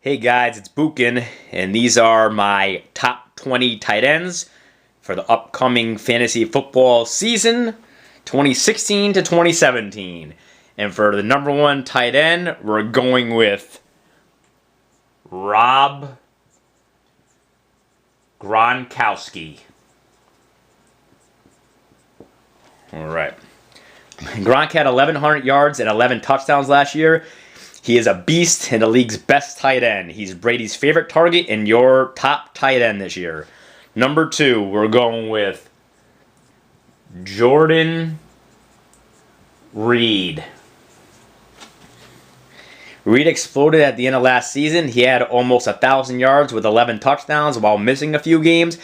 Hey guys, it's Bukin, and these are my top 20 tight ends for the upcoming fantasy football season 2016 to 2017. And for the number one tight end, we're going with Rob Gronkowski. All right. Gronk had 1,100 yards and 11 touchdowns last year. He is a beast and the league's best tight end. He's Brady's favorite target and your top tight end this year. Number two, we're going with Jordan Reed. Reed exploded at the end of last season. He had almost 1,000 yards with 11 touchdowns while missing a few games.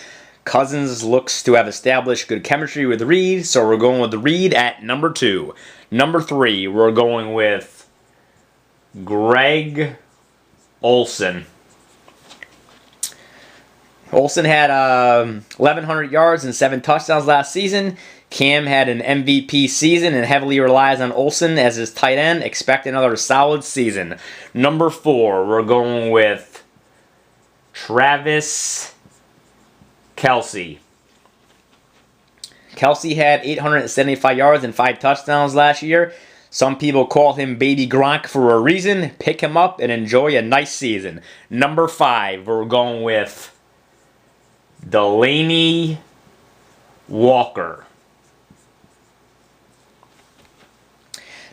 Cousins looks to have established good chemistry with Reed, so we're going with Reed at number two. Number three, we're going with Greg Olsen. Olsen had 1,100 yards and 7 touchdowns last season. Cam had an MVP season and heavily relies on Olsen as his tight end. Expect another solid season. Number four, we're going with Travis Kelce. Kelce had 875 yards and 5 touchdowns last year. Some people call him Baby Gronk for a reason. Pick him up and enjoy a nice season. Number five, we're going with Delanie Walker.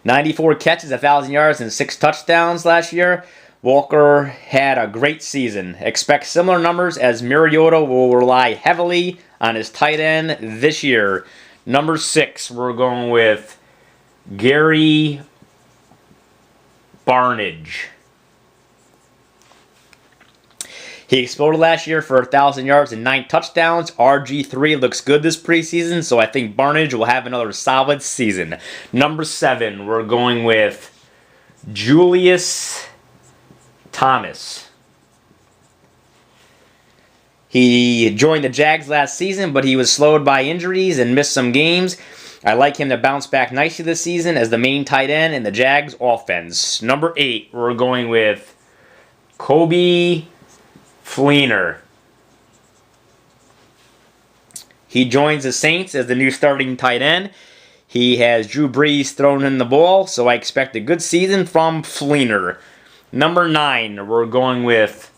94 catches, 1,000 yards, and 6 touchdowns last year. Walker had a great season. Expect similar numbers as Mariota will rely heavily on his tight end this year. Number six, we're going with Gary Barnidge. He exploded last year for 1,000 yards and 9 touchdowns. RG3 looks good this preseason, so I think Barnidge will have another solid season. Number seven, we're going with Julius Thomas. He joined the Jags last season, but he was slowed by injuries and missed some games. I like him to bounce back nicely this season as the main tight end in the Jags offense. Number eight, we're going with Coby Fleener. He joins the Saints as the new starting tight end. He has Drew Brees throwing in the ball, so I expect a good season from Fleener. Number nine, we're going with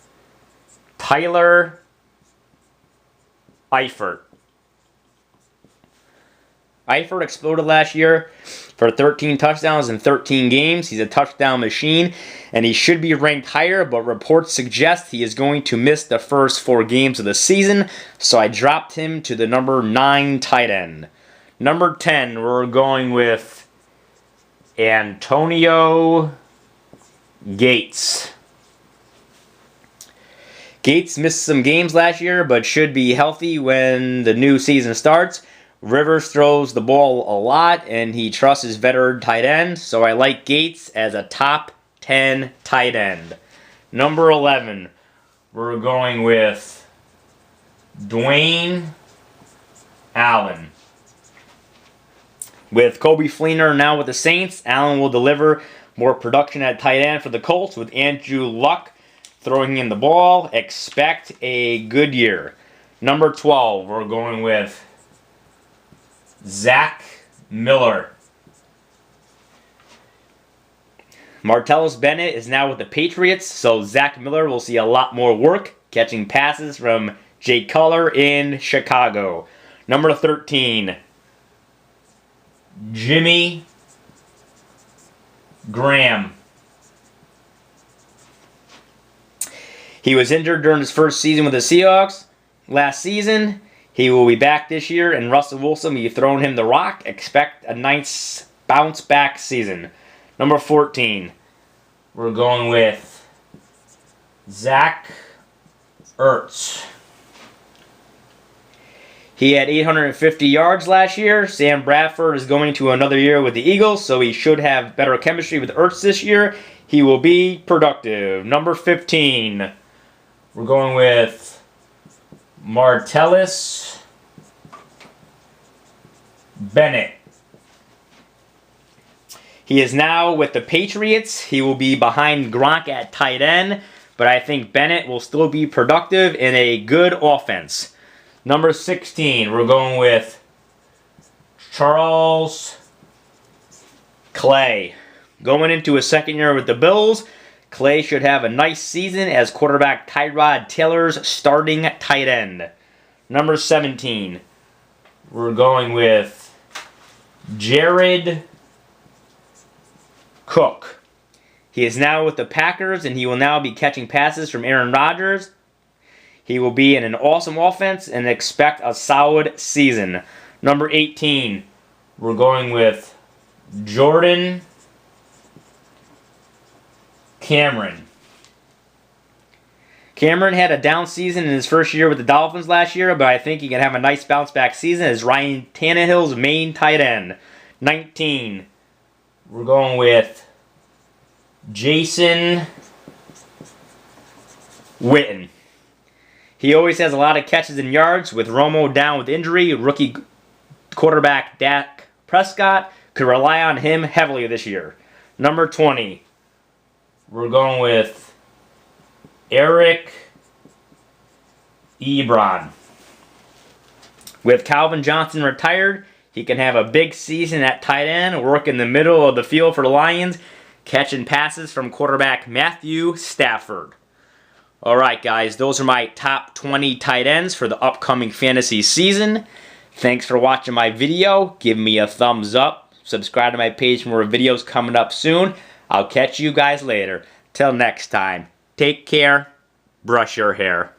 Tyler Eifert. Eifert exploded last year for 13 touchdowns in 13 games. He's a touchdown machine, and he should be ranked higher, but reports suggest he is going to miss the first 4 games of the season, so I dropped him to the number 9 tight end. Number 10, we're going with Antonio Gates. Gates missed some games last year, but should be healthy when the new season starts. Rivers throws the ball a lot, and he trusts his veteran tight end, so I like Gates as a top 10 tight end. Number 11, we're going with Dwayne Allen. With Coby Fleener now with the Saints, Allen will deliver more production at tight end for the Colts with Andrew Luck throwing in the ball. Expect a good year. Number 12, we're going with Zach Miller. Martellus Bennett is now with the Patriots, so Zach Miller will see a lot more work catching passes from Jay Cutler in Chicago. Number 13, Jimmy Graham. He was injured during his first season with the Seahawks last season. He will be back this year, and Russell Wilson will be throwing him the rock. Expect a nice bounce-back season. Number 14, we're going with Zach Ertz. He had 850 yards last year. Sam Bradford is going to another year with the Eagles, so he should have better chemistry with Ertz this year. He will be productive. Number 15, we're going with Martellus Bennett. He is now with the Patriots. He will be behind Gronk at tight end. but I think Bennett will still be productive in a good offense. Number 16, we're going with Charles Clay. Going into his second year with the Bills, Clay should have a nice season as quarterback Tyrod Taylor's starting tight end. Number 17, we're going with Jared Cook. He is now with the Packers, and he will now be catching passes from Aaron Rodgers. He will be in an awesome offense and expect a solid season. Number 18, we're going with Jordan Cameron. Cameron had a down season in his first year with the Dolphins last year, but I think he can have a nice bounce-back season as Ryan Tannehill's main tight end. 19, we're going with Jason Witten. He always has a lot of catches and yards. With Romo down with injury, rookie quarterback Dak Prescott could rely on him heavily this year. Number 20, we're going with Eric Ebron. With Calvin Johnson retired, he can have a big season at tight end, work in the middle of the field for the Lions, catching passes from quarterback Matthew Stafford. Alright guys, those are my top 20 tight ends for the upcoming fantasy season. Thanks for watching my video. Give me a thumbs up. Subscribe to my page for more videos coming up soon. I'll catch you guys later. Till next time, take care. Brush your hair.